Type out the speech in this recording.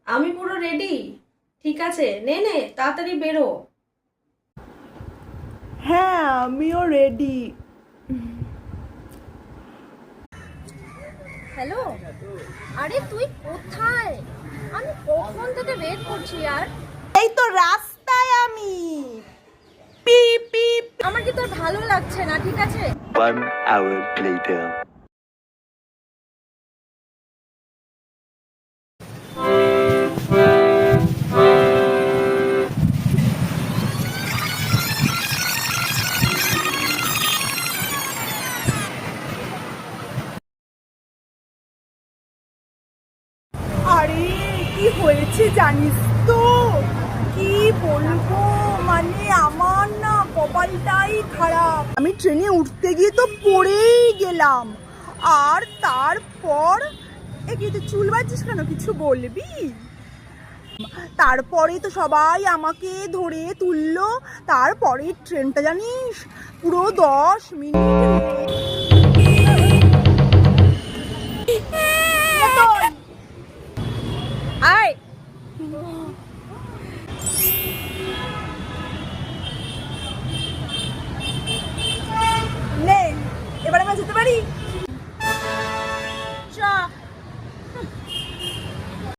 আমি পুরো রেডি। ঠিক আছে, নে নে তাড়াতাড়ি বেরো। হ্যাঁ, আমিও রেডি। হ্যালো, আরে তুই কোথায়? আমি কখন থেকে ওয়েট করছি আর। এই তো রাস্তায় আমি। পিপ পিপ। আমার কি তোর ভালো লাগছে না? ঠিক আছে, 1 hour later. আরে কি হয়েছে জানিস তো? কি বলবো, মানে আমার না কপালটাই খারাপ। আমি ট্রেনে উঠতে গিয়ে তো পড়েই গেলাম। আর তারপর কি তুই চুল বাঁধছিস কেন, কিছু বলবি? তারপরে তো সবাই আমাকে ধরে তুললো। তারপরে ট্রেনটা জানিস পুরো 10 মিনিট আয়। নে, এবার আমরা যেতে পারি।